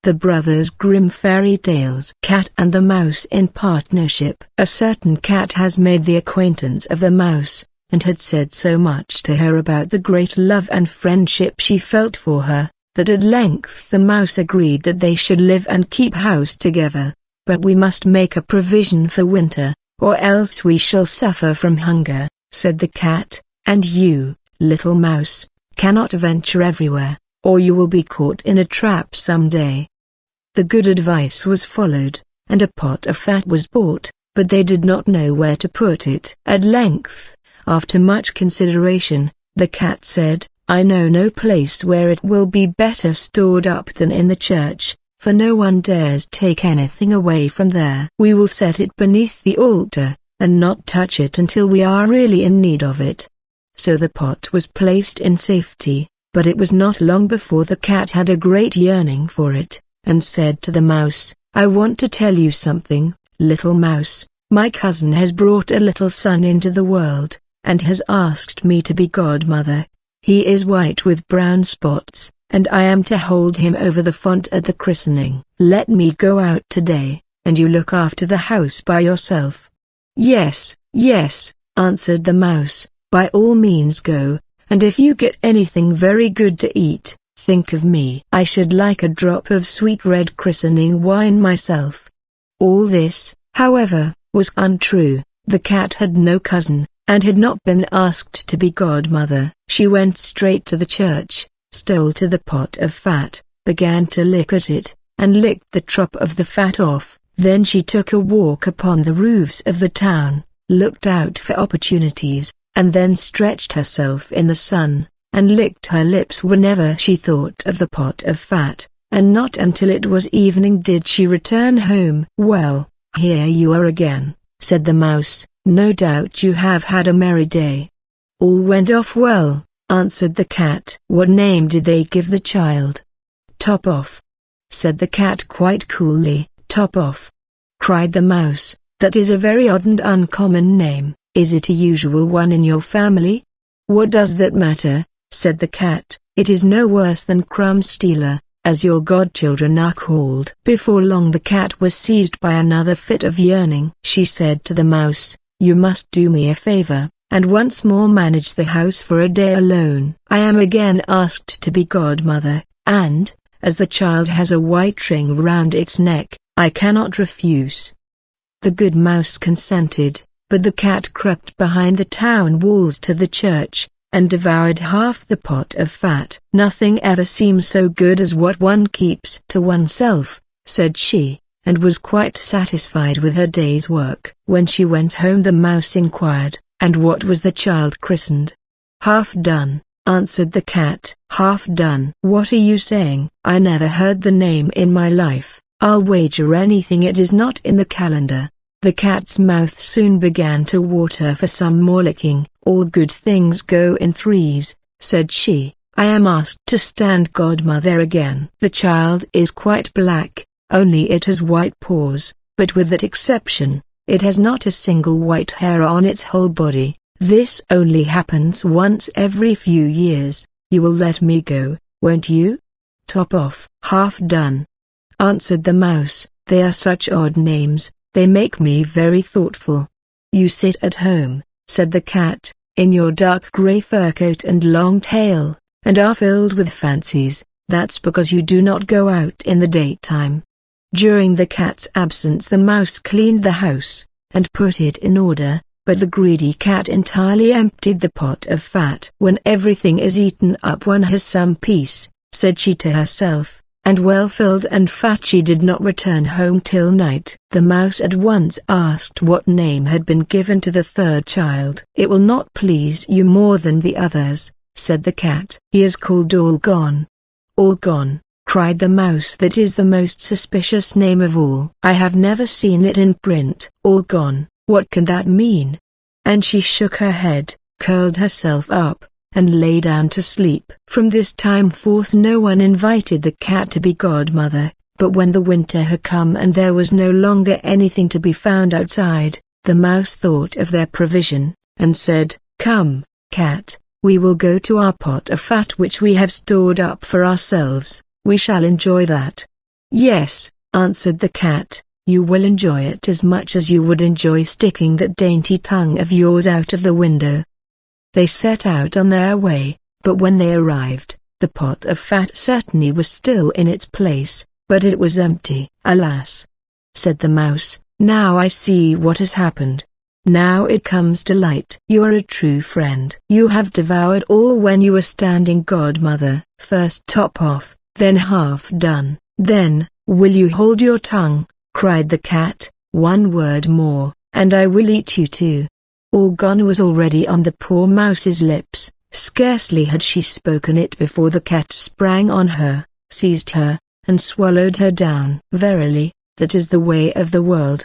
The Brothers Grimm Fairy Tales. Cat and the Mouse in Partnership. A certain cat has made the acquaintance of the mouse, and had said so much to her about the great love and friendship she felt for her, that at length the mouse agreed that they should live and keep house together. "But we must make a provision for winter, or else we shall suffer from hunger," said the cat, "and you, little mouse, cannot venture everywhere, or you will be caught in a trap some day." The good advice was followed, and a pot of fat was bought, but they did not know where to put it. At length, after much consideration, the cat said, "I know no place where it will be better stored up than in the church, for no one dares take anything away from there. We will set it beneath the altar, and not touch it until we are really in need of it." So the pot was placed in safety, but it was not long before the cat had a great yearning for it, and said to the mouse, "I want to tell you something, little mouse. My cousin has brought a little son into the world, and has asked me to be godmother. He is white with brown spots, and I am to hold him over the font at the christening. Let me go out today, and you look after the house by yourself." "Yes, yes," answered the mouse, "by all means go, and if you get anything very good to eat, think of me. I should like a drop of sweet red christening wine myself." All this, however, was untrue. The cat had no cousin, and had not been asked to be godmother. She went straight to the church, stole to the pot of fat, began to lick at it, and licked the drop of the fat off. Then she took a walk upon the roofs of the town, looked out for opportunities, and then stretched herself in the sun, and licked her lips whenever she thought of the pot of fat, and not until it was evening did she return home. "Well, here you are again," said the mouse, "no doubt you have had a merry day." "All went off well," answered the cat. "What name did they give the child?" "Top Off," said the cat quite coolly. "Top Off," cried the mouse, "that is a very odd and uncommon name. Is it a usual one in your family?" "What does that matter?" said the cat. "It is no worse than Crumb Stealer, as your godchildren are called." Before long the cat was seized by another fit of yearning. She said to the mouse, "You must do me a favor, and once more manage the house for a day alone. I am again asked to be godmother, and, as the child has a white ring round its neck, I cannot refuse." The good mouse consented, but the cat crept behind the town walls to the church, and devoured half the pot of fat. "Nothing ever seems so good as what one keeps to oneself," said she, and was quite satisfied with her day's work. When she went home the mouse inquired, "And what was the child christened?" "Half done," answered the cat. "Half done? What are you saying? I never heard the name in my life. I'll wager anything it is not in the calendar." The cat's mouth soon began to water for some more licking. "All good things go in threes," said she. "I am asked to stand godmother again. The child is quite black, only it has white paws, but with that exception, it has not a single white hair on its whole body. This only happens once every few years. You will let me go, won't you?" "Top Off." "Half done," answered the mouse. "They are such odd names. They make me very thoughtful." "You sit at home," said the cat, "in your dark gray fur coat and long tail, and are filled with fancies. That's because you do not go out in the daytime." During the cat's absence the mouse cleaned the house, and put it in order, but the greedy cat entirely emptied the pot of fat. "When everything is eaten up one has some peace," said she to herself, and well filled and fat she did not return home till night. The mouse at once asked what name had been given to the third child. "It will not please you more than the others," said the cat. "He is called All Gone." "All Gone," cried the mouse. "That is the most suspicious name of all. I have never seen it in print. All Gone, what can that mean?" And she shook her head, curled herself up, and lay down to sleep. From this time forth no one invited the cat to be godmother, but when the winter had come and there was no longer anything to be found outside, the mouse thought of their provision, and said, "Come, cat, we will go to our pot of fat which we have stored up for ourselves. We shall enjoy that." "Yes," answered the cat, "you will enjoy it as much as you would enjoy sticking that dainty tongue of yours out of the window." They set out on their way, but when they arrived, the pot of fat certainly was still in its place, but it was empty. "Alas," said the mouse, "now I see what has happened. Now it comes to light. You are a true friend. You have devoured all when you were standing godmother, first top off, then half done." "Then, will you hold your tongue?" cried the cat. "One word more, and I will eat you too." All gone was already on the poor mouse's lips. Scarcely had she spoken it before the cat sprang on her, seized her, and swallowed her down. Verily, that is the way of the world.